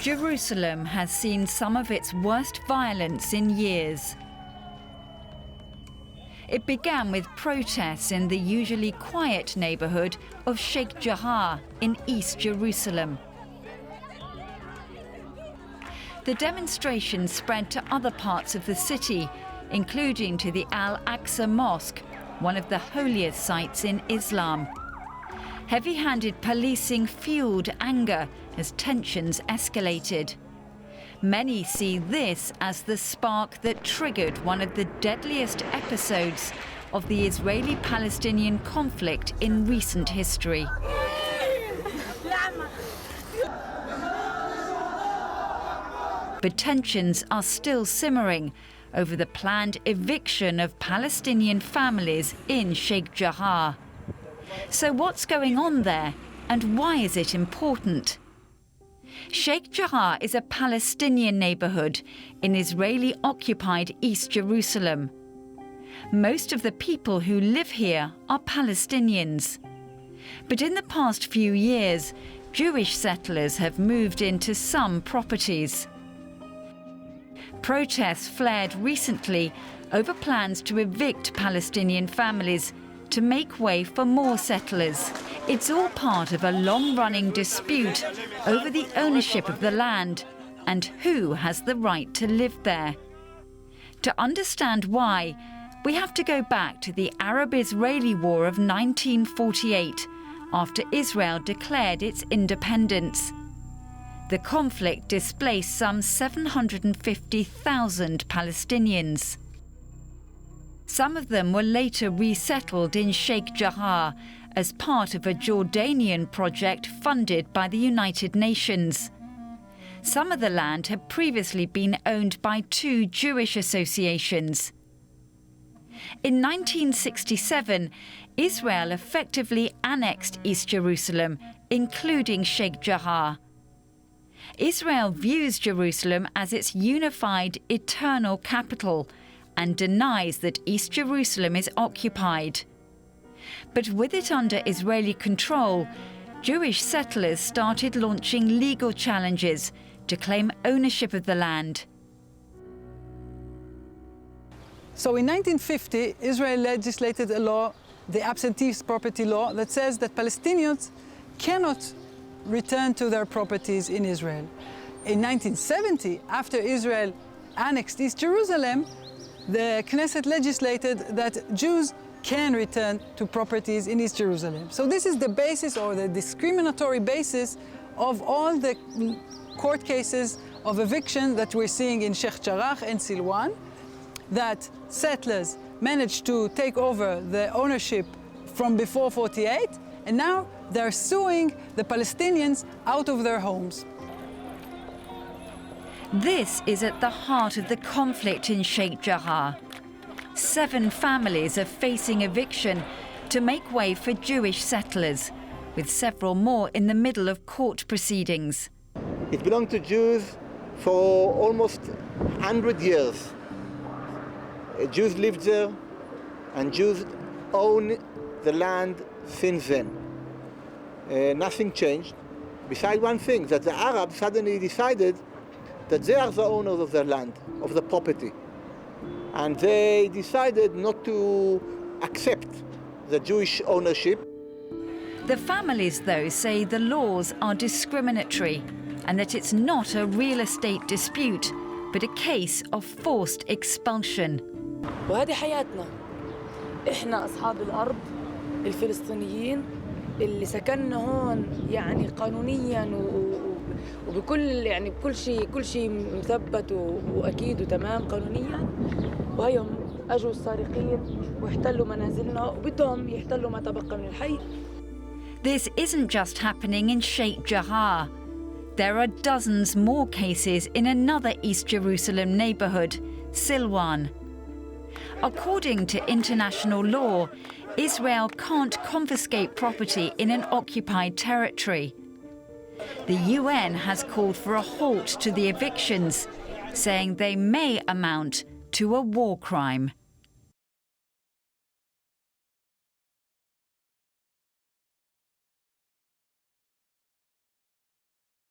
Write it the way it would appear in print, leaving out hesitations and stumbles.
Jerusalem has seen some of its worst violence in years. It began with protests in the usually quiet neighborhood of Sheikh Jarrah in East Jerusalem. The demonstrations spread to other parts of the city, including to the Al-Aqsa mosque, one of the holiest sites in Islam. Heavy-handed policing fueled anger as tensions escalated. Many see this as the spark that triggered one of the deadliest episodes of the Israeli-Palestinian conflict in recent history. But tensions are still simmering over the planned eviction of Palestinian families in Sheikh Jarrah. So what's going on there, and why is it important? Sheikh Jarrah is a Palestinian neighborhood in Israeli-occupied East Jerusalem. Most of the people who live here are Palestinians. But in the past few years, Jewish settlers have moved into some properties. Protests flared recently over plans to evict Palestinian families to make way for more settlers. It's all part of a long-running dispute over the ownership of the land and who has the right to live there. To understand why, we have to go back to the Arab-Israeli War of 1948, after Israel declared its independence. The conflict displaced some 750,000 Palestinians. Some of them were later resettled in Sheikh Jarrah as part of a Jordanian project funded by the United Nations. Some of the land had previously been owned by two Jewish associations. In 1967, Israel effectively annexed East Jerusalem, including Sheikh Jarrah. Israel views Jerusalem as its unified, eternal capital and denies that East Jerusalem is occupied. But with it under Israeli control, Jewish settlers started launching legal challenges to claim ownership of the land. So in 1950, Israel legislated a law, the absentee property law, that says that Palestinians cannot return to their properties in Israel. In 1970, after Israel annexed East Jerusalem, the Knesset legislated that Jews can return to properties in East Jerusalem. So this is the basis, or the discriminatory basis, of all the court cases of eviction that we're seeing in Sheikh Jarrah and Silwan, that settlers managed to take over the ownership from before 48, and now they're suing the Palestinians out of their homes. This is at the heart of the conflict in Sheikh Jarrah. 7 families are facing eviction to make way for Jewish settlers, with several more in the middle of court proceedings. It belonged to Jews for almost 100 years. Jews lived there, and Jews own the land since then. Nothing changed, besides one thing, that the Arabs suddenly decided that they are the owners of their land, of the property. And they decided not to accept the Jewish ownership. The families, though, say the laws are discriminatory and that it's not a real estate dispute, but a case of forced expulsion. وهذه حياتنا. إحنا أصحاب الأرض الفلسطينيين اللي سكننا هون يعني قانونيا وبكل بكل شيء مثبت واكيد وتمام قانونيا، وهيهم اجوا السارقين واحتلوا منازلنا وبدهم يحتلوا ما تبقى من الحي. This isn't just happening in Sheikh Jarrah. There are dozens more cases in another East Jerusalem neighborhood, Silwan. According to international law, Israel can't confiscate property in an occupied territory. The UN has called for a halt to the evictions, saying they may amount to a war crime.